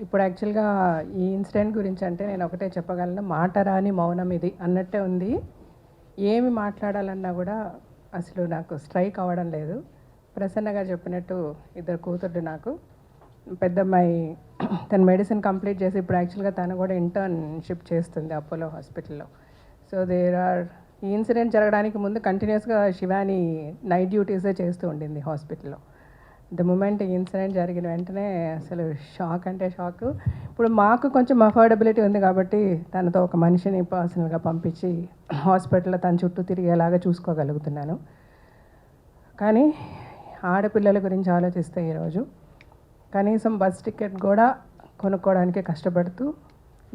ఇప్పుడు యాక్చువల్గా ఈ ఇన్సిడెంట్ గురించి అంటే నేను ఒకటే చెప్పగలను, మాట రాని మౌనం ఇది అన్నట్టే ఉంది. ఏమి మాట్లాడాలన్నా కూడా అసలు నాకు స్ట్రైక్ అవ్వడం లేదు. ప్రసన్నగా చెప్పినట్టు ఇద్దరు కూతుర్లు నాకు. పెద్దమ్మాయి తన మెడిసిన్ కంప్లీట్ చేసి ఇప్పుడు యాక్చువల్గా తను కూడా ఇంటర్న్షిప్ చేస్తుంది అపోలో హాస్పిటల్లో. సో ఈ ఇన్సిడెంట్ జరగడానికి ముందు కంటిన్యూస్గా శివాని నైట్ డ్యూటీసే చేస్తూ ఉండింది హాస్పిటల్లో. ద మూమెంట్ ఈ ఇన్సిడెంట్ జరిగిన వెంటనే అసలు షాక్ అంటే షాక్. ఇప్పుడు మాకు కొంచెం అఫోర్డబిలిటీ ఉంది కాబట్టి తనతో ఒక మనిషిని పర్సనల్గా పంపించి హాస్పిటల్లో తన చుట్టూ తిరిగేలాగా చూసుకోగలుగుతున్నాను. కానీ ఆడపిల్లల గురించి ఆలోచిస్తే ఈరోజు కనీసం బస్ టికెట్ కూడా కొనుక్కోవడానికి కష్టపడుతూ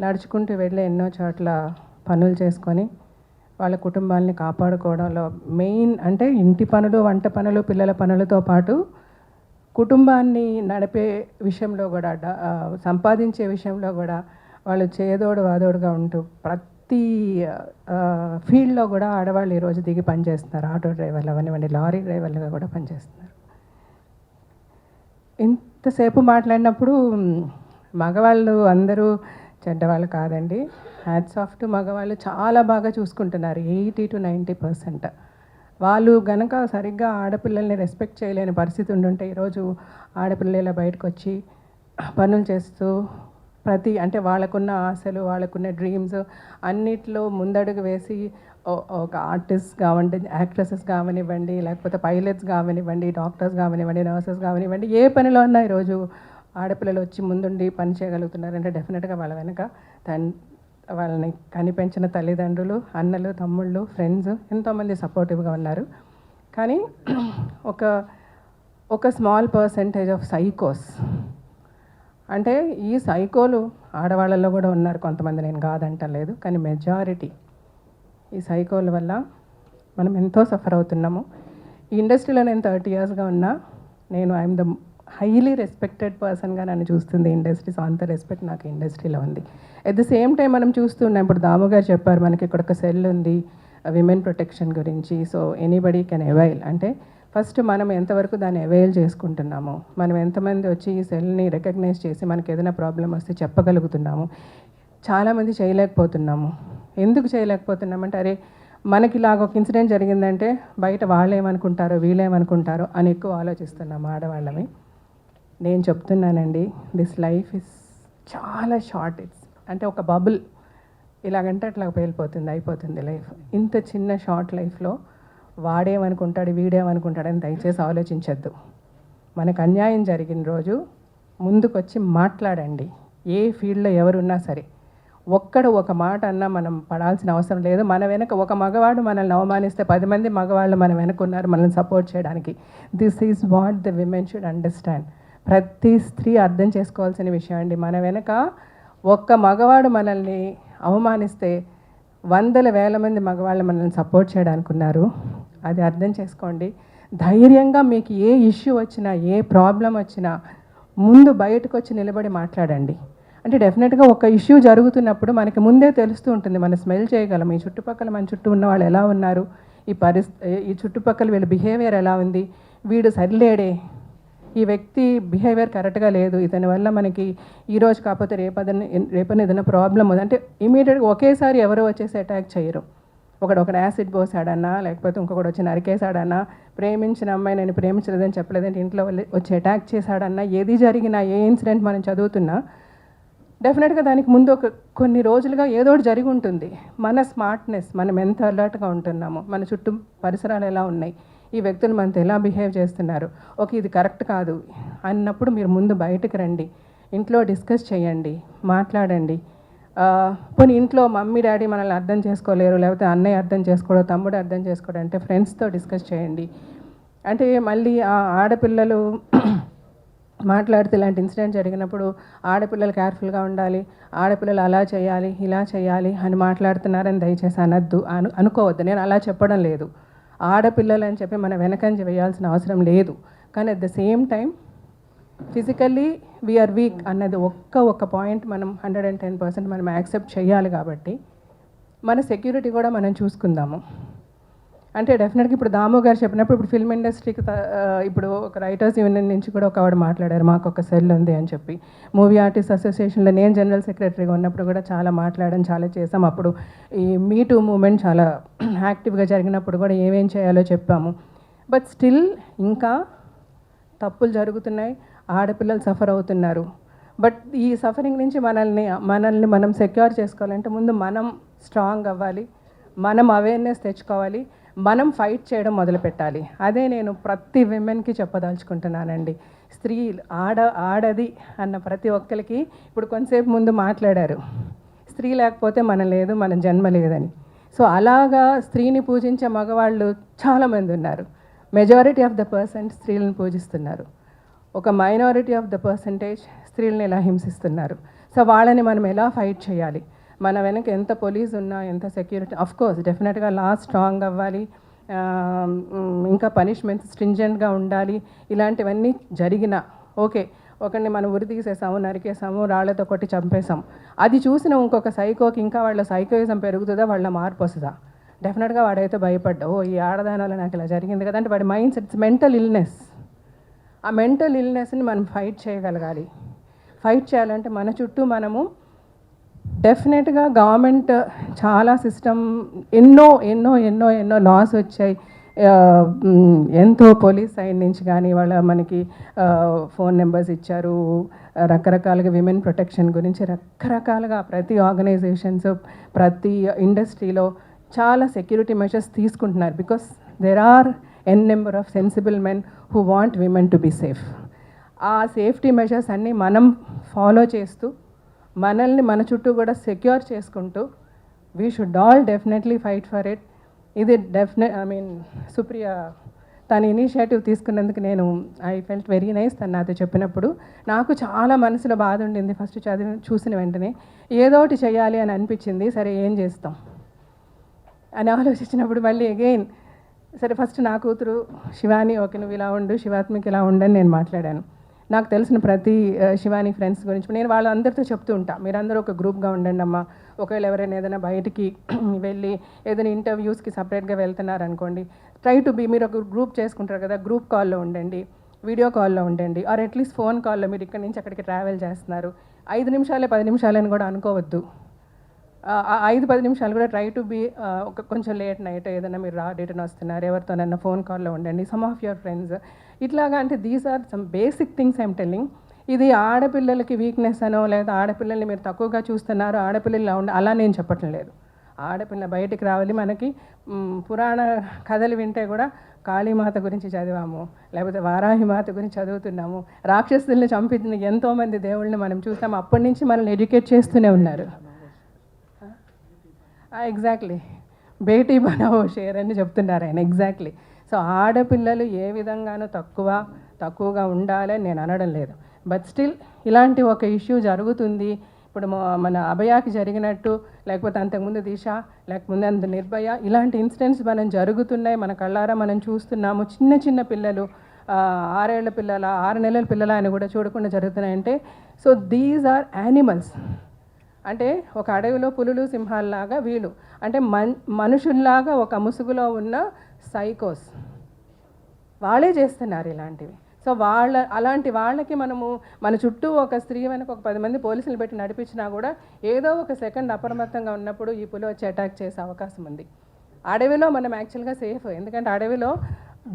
నడుచుకుంటూ వెళ్ళి ఎన్నో చోట్ల పనులు చేసుకొని వాళ్ళ కుటుంబాలని కాపాడుకోవడంలో మెయిన్ అంటే ఇంటి పనులు, వంట పనులు, పిల్లల పనులతో పాటు కుటుంబాన్ని నడిపే విషయంలో కూడా సంపాదించే విషయంలో కూడా వాళ్ళు చేదోడు వాదోడుగా ఉంటూ ప్రతి ఫీల్డ్లో కూడా ఆడవాళ్ళు ఈరోజు దిగి పనిచేస్తున్నారు. ఆటో డ్రైవర్లు అవనివ్వండి, లారీ డ్రైవర్లుగా కూడా పనిచేస్తున్నారు. ఇంతసేపు మాట్లాడినప్పుడు మగవాళ్ళు అందరూ చెడ్డవాళ్ళు కాదండి. హ్యాట్స్ ఆఫ్ టు మగవాళ్ళు, చాలా బాగా చూసుకుంటున్నారు. 80 to 90%. వాళ్ళు గనక సరిగ్గా ఆడపిల్లల్ని రెస్పెక్ట్ చేయలేని పరిస్థితి ఉండుంటే ఈరోజు ఆడపిల్లల బయటకు వచ్చి పనులు చేస్తూ అంటే వాళ్ళకున్న ఆశలు, వాళ్ళకున్న డ్రీమ్స్ అన్నిట్లో ముందడుగు వేసి ఒక ఆర్టిస్ట్ కావండి, యాక్ట్రెసెస్ కావనివ్వండి, లేకపోతే పైలట్స్ కావనివ్వండి, డాక్టర్స్ కావనివ్వండి, నర్సెస్ కావనివ్వండి, ఏ పనిలో అన్నా ఈరోజు ఆడపిల్లలు వచ్చి ముందుండి పని చేయగలుగుతున్నారంటే డెఫినెట్గా వాళ్ళ వెనక వాళ్ళని కనిపెంచిన తల్లిదండ్రులు, అన్నలు, తమ్ముళ్ళు, ఫ్రెండ్స్ ఎంతోమంది సపోర్టివ్గా ఉన్నారు. కానీ ఒక స్మాల్ పర్సెంటేజ్ ఆఫ్ సైకోస్, అంటే ఈ సైకోలు ఆడవాళ్ళల్లో కూడా ఉన్నారు కొంతమంది, నేను కాదంటలేదు. కానీ మెజారిటీ ఈ సైకోల వల్ల మనం ఎంతో సఫర్ అవుతున్నాము. ఈ ఇండస్ట్రీలో నేను 30 yearsగా ఉన్నా. ఐఎమ్ ద హైలీ రెస్పెక్టెడ్ పర్సన్గా నన్ను చూస్తుంది ఇండస్ట్రీ. సో అంత రెస్పెక్ట్ నాకు ఇండస్ట్రీలో ఉంది. ఎట్ ద సేమ్ టైం మనం చూస్తున్నాం, ఇప్పుడు దాము గారు చెప్పారు మనకి ఇక్కడ ఒక సెల్ ఉంది విమెన్ ప్రొటెక్షన్ గురించి. So anybody can avail. అంటే ఫస్ట్ మనం ఎంతవరకు దాన్ని అవైల్ చేసుకుంటున్నాము, మనం ఎంతమంది వచ్చి ఈ సెల్ని రికగ్నైజ్ చేసి మనకి ఏదైనా ప్రాబ్లం వస్తే చెప్పగలుగుతున్నాము. చాలామంది చేయలేకపోతున్నాము. ఎందుకు చేయలేకపోతున్నామంటే అరే మనకి ఇలాగ ఒక ఇన్సిడెంట్ జరిగిందంటే బయట వాళ్ళు ఏమనుకుంటారో, వీళ్ళేమనుకుంటారో అని ఎక్కువ ఆలోచిస్తున్నాము ఆడవాళ్ళమి. నేను చెప్తున్నానండి, దిస్ లైఫ్ ఇస్ చాలా షార్ట్. అంటే ఒక బబుల్ ఇలాగంటే అట్లా పేలిపోతుంది, అయిపోతుంది లైఫ్. ఇంత చిన్న షార్ట్ లైఫ్లో వాడేమనుకుంటాడు, వీడేమనుకుంటాడని దయచేసి ఆలోచించద్దు. మనకు అన్యాయం జరిగిన రోజు ముందుకొచ్చి మాట్లాడండి. ఏ ఫీల్డ్లో ఎవరున్నా సరే ఒక మాట అన్నా మనం పడాల్సిన అవసరం లేదు. మన వెనక ఒక మగవాడు మనల్ని అవమానిస్తే 10 మంది మగవాళ్ళు మన వెనక ఉన్నారు మనల్ని సపోర్ట్ చేయడానికి. This is what the women should understand. ప్రతి స్త్రీ అర్థం చేసుకోవాల్సిన విషయం అండి. మన వెనక ఒక్క మగవాడు మనల్ని అవమానిస్తే 100,000 మంది మగవాళ్ళు మనల్ని సపోర్ట్ చేయడానికి ఉన్నారు. అది అర్థం చేసుకోండి. ధైర్యంగా మీకు ఏ ఇష్యూ వచ్చినా, ఏ ప్రాబ్లం వచ్చినా ముందు బయటకు వచ్చి నిలబడి మాట్లాడండి. అంటే డెఫినెట్గా ఒక ఇష్యూ జరుగుతున్నప్పుడు మనకి ముందే తెలుస్తూ ఉంటుంది, మనం స్మెల్ చేయగలం. ఈ చుట్టుపక్కల మన చుట్టూ ఉన్న వాళ్ళు ఎలా ఉన్నారు, ఈ చుట్టుపక్కల వీళ్ళ బిహేవియర్ ఎలా ఉంది, వీడు సరిలేడే, ఈ వ్యక్తి బిహేవియర్ కరెక్ట్గా లేదు, ఇతని వల్ల మనకి ఈరోజు కాకపోతే రేపని ఏదైనా ప్రాబ్లం ఉంది అంటే ఇమీడియట్గా ఒకేసారి ఎవరో వచ్చేసి అటాక్ చేయరు. ఒకడు యాసిడ్ పోసాడన్నా, లేకపోతే ఇంకొకటి వచ్చి నరికేశాడన్నా, ప్రేమించిన అమ్మాయి నేను ప్రేమించలేదని చెప్పలేదంటే ఇంట్లో వచ్చి అటాక్ చేశాడన్నా, ఏది జరిగినా, ఏ ఇన్సిడెంట్ మనం చదువుతున్నా డెఫినెట్గా దానికి ముందు కొన్ని రోజులుగా ఏదో ఒకటి జరిగి ఉంటుంది. మన స్మార్ట్నెస్, మనం ఎంత అలర్ట్గా ఉంటున్నామో, మన చుట్టూ పరిసరాలు ఎలా ఉన్నాయి, ఈ వ్యక్తులు మనతో ఎలా బిహేవ్ చేస్తున్నారు, ఇది కరెక్ట్ కాదు అన్నప్పుడు మీరు ముందు బయటకు రండి, ఇంట్లో డిస్కస్ చేయండి, మాట్లాడండి. పోనీ ఇంట్లో మమ్మీ డాడీ మనల్ని అర్థం చేసుకోలేరు, లేకపోతే అన్నయ్య అర్థం చేసుకోవడం, తమ్ముడు అర్థం చేసుకోవడం అంటే ఫ్రెండ్స్తో డిస్కస్ చేయండి. అంటే మళ్ళీ ఆడపిల్లలు మాట్లాడితే ఇలాంటి ఇన్సిడెంట్ జరిగినప్పుడు ఆడపిల్లలు కేర్ఫుల్గా ఉండాలి, ఆడపిల్లలు అలా చేయాలి, ఇలా చేయాలి అని మాట్లాడుతున్నారని దయచేసి అనుకోవద్దు. నేను అలా చెప్పడం లేదు. ఆడపిల్లలు అని చెప్పి మన వెనకంజ వేయాల్సిన అవసరం లేదు. కానీ at the same time physically we are weak అన్నది ఒక్క పాయింట్ మనం 110% మనం యాక్సెప్ట్ చేయాలి. కాబట్టి మన సెక్యూరిటీ కూడా మనం చూసుకుందాము. అంటే డెఫినెట్గా ఇప్పుడు దాము గారు చెప్పినప్పుడు ఇప్పుడు ఫిల్మ్ ఇండస్ట్రీకి ఇప్పుడు ఒక రైటర్స్ యూనియన్ నుంచి కూడా ఒక ఆవిడ మాట్లాడారు, మాకు ఒక సెల్ ఉంది అని చెప్పి. మూవీ ఆర్టిస్ట్ అసోసియేషన్లో నేను జనరల్ సెక్రటరీగా ఉన్నప్పుడు కూడా చాలా మాట్లాడడం, చాలా చేసాం. అప్పుడు ఈ మీ టూ మూమెంట్ చాలా యాక్టివ్గా జరిగినప్పుడు కూడా ఏమేం చేయాలో చెప్పాము. బట్ స్టిల్ ఇంకా తప్పులు జరుగుతున్నాయి, ఆడపిల్లలు సఫర్ అవుతున్నారు. బట్ ఈ సఫరింగ్ నుంచి మనల్ని మనం సెక్యూర్ చేసుకోవాలంటే ముందు మనం స్ట్రాంగ్ అవ్వాలి, మనం అవేర్నెస్ తెచ్చుకోవాలి, మనం ఫైట్ చేయడం మొదలుపెట్టాలి. అదే నేను ప్రతి విమెన్కి చెప్పదలుచుకుంటున్నానండి. స్త్రీ ఆడది అన్న ప్రతి ఒక్కరికి ఇప్పుడు కొంతసేపు ముందు మాట్లాడారు, స్త్రీ లేకపోతే మనం లేదు, మన జన్మ లేదని. సో అలాగా స్త్రీని పూజించే మగవాళ్ళు చాలామంది ఉన్నారు. మెజారిటీ ఆఫ్ ద పర్సెంట్ స్త్రీలను పూజిస్తున్నారు, ఒక మైనారిటీ ఆఫ్ ద పర్సంటేజ్ స్త్రీలను ఎలా హింసిస్తున్నారు. సో వాళ్ళని మనం ఎలా ఫైట్ చేయాలి? మన వెనక ఎంత పోలీస్ ఉన్నా, ఎంత సెక్యూరిటీ, కోర్స్ డెఫినెట్గా లా స్ట్రాంగ్ అవ్వాలి, ఇంకా పనిష్మెంట్స్ స్ట్రింజెంట్గా ఉండాలి. ఇలాంటివన్నీ జరిగినా ఓకే, ఒకరిని మనం ఉరి తీసేసాము, నరికేసాము, రాళ్లతో కొట్టి చంపేసాం, అది చూసిన ఇంకొక సైకోకి ఇంకా వాళ్ళ సైకోయిజం పెరుగుతుందా, వాళ్ళ మార్పు వస్తుందా? డెఫినెట్గా వాడైతే భయపడ్డా, ఈ ఆడదానాలు నాకు ఇలా జరిగింది కదా అంటే వాడి mind set, it's mental illness. ఆ మెంటల్ ఇల్నెస్ని మనం ఫైట్ చేయగలగాలి. ఫైట్ చేయాలంటే మన చుట్టూ మనము డెఫినెట్గా గవర్నమెంట్ చాలా సిస్టమ్, ఎన్నో ఎన్నో ఎన్నో ఎన్నో లాస్ వచ్చాయి. ఎంతో పోలీస్ సైడ్ నుంచి కానీ మనకి ఫోన్ నెంబర్స్ ఇచ్చారు, రకరకాలుగా విమెన్ ప్రొటెక్షన్ గురించి రకరకాలుగా ప్రతి ఆర్గనైజేషన్స్, ప్రతి ఇండస్ట్రీలో చాలా సెక్యూరిటీ మెషర్స్ తీసుకుంటున్నారు. Because there are an number of sensible men who want women to be safe. ఆ సేఫ్టీ మెషర్స్ అన్నీ మనం ఫాలో చేస్తూ మనల్ని మన చుట్టూ కూడా సెక్యూర్ చేసుకుంటూ we should all definitely fight for it. ఇది సుప్రియ తన ఇనిషియేటివ్ తీసుకున్నందుకు ఐ ఫెల్ట్ వెరీ నైస్. తను నాతో చెప్పినప్పుడు నాకు చాలా మనసులో బాధ ఉండింది. ఫస్ట్ చూసిన వెంటనే ఏదో ఒకటి చేయాలి అని అనిపించింది. సరే ఏం చేస్తాం అని ఆలోచించినప్పుడు మళ్ళీ అగైన్ సరే ఫస్ట్ నా కూతురు శివాని, ఓకే నువ్వు ఇలా ఉండు, శివాత్మికి ఇలా ఉండని నేను మాట్లాడాను. నాకు తెలిసిన ప్రతి శివాని ఫ్రెండ్స్ గురించి నేను వాళ్ళందరితో చెప్తూ ఉంటా, మీరందరూ ఒక గ్రూప్గా ఉండండి అమ్మా. ఒకవేళ ఎవరైనా ఏదైనా బయటికి వెళ్ళి ఏదైనా ఇంటర్వ్యూస్కి సపరేట్గా వెళ్తున్నారనుకోండి, ట్రై టు బీ, మీరు ఒక గ్రూప్ చేసుకుంటారు కదా, గ్రూప్ కాల్లో ఉండండి, వీడియో కాల్లో ఉండండి, ఆర్ అట్లీస్ట్ ఫోన్ కాల్లో. మీరు ఇక్కడి నుంచి అక్కడికి ట్రావెల్ చేస్తున్నారు, 5 నిమిషాలే 10 నిమిషాలని కూడా అనుకోవద్దు. 5-10 నిమిషాలు కూడా ట్రై టు బీ, కొంచెం లేట్ నైట్ ఏదైనా మీరు రిటర్న్ వస్తున్నారు, ఎవరితోనన్నా ఫోన్ కాల్లో ఉండండి, సమ్ ఆఫ్ యువర్ ఫ్రెండ్స్ ఇట్లాగా. అంటే these are some basic things I'm telling. ఇది ఆడపిల్లలకి వీక్నెస్ అనో లేదా ఆడపిల్లల్ని మీరు తక్కువగా చూస్తున్నారు, ఆడపిల్లలు ఇలా అలా నేను చెప్పటం లేదు. ఆడపిల్ల బయటికి రావాలి. మనకి పురాణ కథలు వింటే కూడా కాళీమాత గురించి చదివాము, లేకపోతే వారాహిమాత గురించి చదువుతున్నాము, రాక్షసుల్ని చంపించిన ఎంతోమంది దేవుళ్ళని మనం చూస్తాము. అప్పటి నుంచి మనల్ని ఎడ్యుకేట్ చేస్తూనే ఉన్నారు. ఎగ్జాక్ట్లీ, బేటీ బనావో షేర్ అని చెప్తున్నారు ఆయన. ఎగ్జాక్ట్లీ. సో ఆడపిల్లలు ఏ విధంగానూ తక్కువగా ఉండాలని నేను అనడం లేదు. బట్ స్టిల్ ఇలాంటి ఒక ఇష్యూ జరుగుతుంది. ఇప్పుడు మన అభయాకి జరిగినట్టు, లేకపోతే అంతకుముందు దిశ, లేకపోతే అంత నిర్భయ, ఇలాంటి ఇన్సిడెంట్స్ మనం జరుగుతున్నాయి, మన కళ్ళారా మనం చూస్తున్నాము. చిన్న చిన్న పిల్లలు, 6 ఏళ్ల పిల్లల, 6 నెలల పిల్లల అని కూడా చూడకుండా జరుగుతున్నాయంటే, సో దీస్ ఆర్ యానిమల్స్. అంటే ఒక అడవిలో పులులు సింహాల్లాగా వీళ్ళు, అంటే మనుషుల్లాగా ఒక ముసుగులో ఉన్న సైకోస్ వాళ్ళే చేస్తున్నారు ఇలాంటివి. సో అలాంటి వాళ్ళకి మనము మన చుట్టూ ఒక స్త్రీ వెనక ఒక 10 మంది పోలీసులు పెట్టి నడిపించినా కూడా ఏదో ఒక సెకండ్ అప్రమత్తంగా ఉన్నప్పుడు ఈ పులి వచ్చి అటాక్ చేసే అవకాశం ఉంది. అడవిలో మనం యాక్చువల్గా సేఫ్, ఎందుకంటే అడవిలో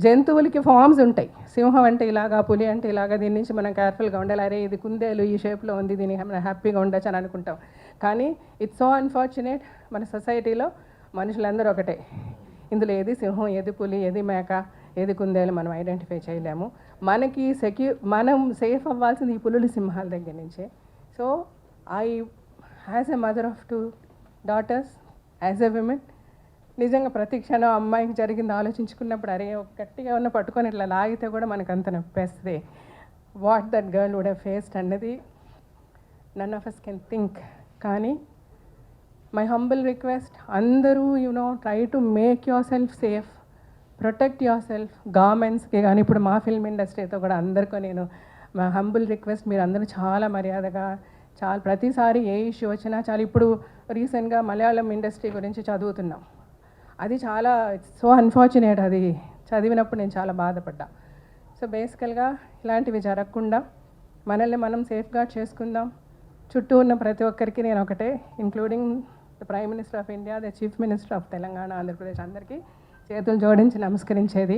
జంతువులకి ఫామ్స్ ఉంటాయి. సింహం అంటే ఇలాగా, పులి అంటే ఇలాగా, దీని నుంచి మనం కేర్ఫుల్గా ఉండాలి. అరే ఇది కుందేలు ఈ షేప్లో ఉంది, దీన్ని మనం హ్యాపీగా ఉండొచ్చు అని అనుకుంటాం. కానీ ఇట్స్ సో అన్ఫార్చునేట్, మన సొసైటీలో మనుషులందరూ ఒకటే. ఇందులో ఏది సింహం, ఏది పులి, ఏది మేక, ఏది కుందేలు మనం ఐడెంటిఫై చేయలేము. మనం సేఫ్ అవ్వాల్సింది ఈ పులులు సింహాల దగ్గర నుంచే. So as a mother of 2 daughters, as a women, నిజంగా ప్రతి క్షణం అమ్మాయికి జరిగింది ఆలోచించుకున్నప్పుడు అరే గట్టిగా ఉన్న పట్టుకొని ఇట్లా లాగితే కూడా మనకు అంత నొప్పేస్తుంది. What that girl would have faced అన్నది none of us can think. కానీ మై హంబుల్ రిక్వెస్ట్, అందరూ try to make yourself safe, protect yourself. గవర్నమెంట్స్కి కానీ ఇప్పుడు మా ఫిల్మ్ ఇండస్ట్రీతో కూడా అందరికీ మా హంబుల్ రిక్వెస్ట్, మీరు అందరూ చాలా మర్యాదగా, చాలా ప్రతిసారి ఏ ఇష్యూ వచ్చినా చాలా, ఇప్పుడు రీసెంట్గా మలయాళం ఇండస్ట్రీ గురించి చదువుతున్నాం. అది చాలా సో అన్ఫార్చునేట్. అది చదివినప్పుడు నేను చాలా బాధపడ్డా. సో బేసికల్గా ఇలాంటివి జరగకుండా మనల్ని మనం సేఫ్గార్డ్ చేసుకుందాం. చుట్టూ ఉన్న ప్రతి ఒక్కరికి నేను ఒకటే, including the prime minister of India, the chief minister of Telangana, Andhra Pradesh, అందరికీ చేతులు జోడించి నమస్కరించేది,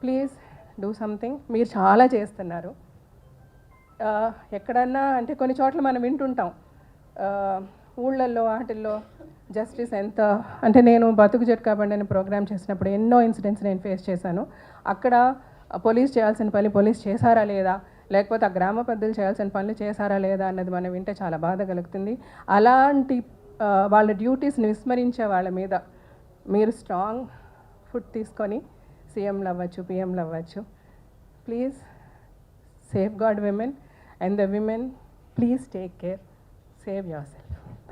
ప్లీజ్ డూ సంథింగ్. మీరు చాలా చేస్తున్నారు. ఎక్కడన్నా అంటే కొన్ని చోట్ల మనం వింటుంటాం ఊళ్ళల్లో వాటిల్లో జస్టిస్ ఎంత అంటే, నేను బతుకు జట్కా బండి అనే ప్రోగ్రామ్ చేసినప్పుడు ఎన్నో ఇన్సిడెంట్స్ నేను ఫేస్ చేశాను. అక్కడ పోలీస్ చేయాల్సిన పని పోలీస్ చేశారా లేదా, లేకపోతే ఆ గ్రామ పెద్దలు చేయాల్సిన పనులు చేశారా లేదా అన్నది మనం వింటే చాలా బాధ కలుగుతుంది. అలాంటి వాళ్ళ డ్యూటీస్ని విస్మరించే వాళ్ళ మీద మీరు స్ట్రాంగ్ ఫుట్ తీసుకొని సీఎంలు అవ్వచ్చు, పిఎంలు అవ్వచ్చు. Please safeguard women, and the women please take care, save your self.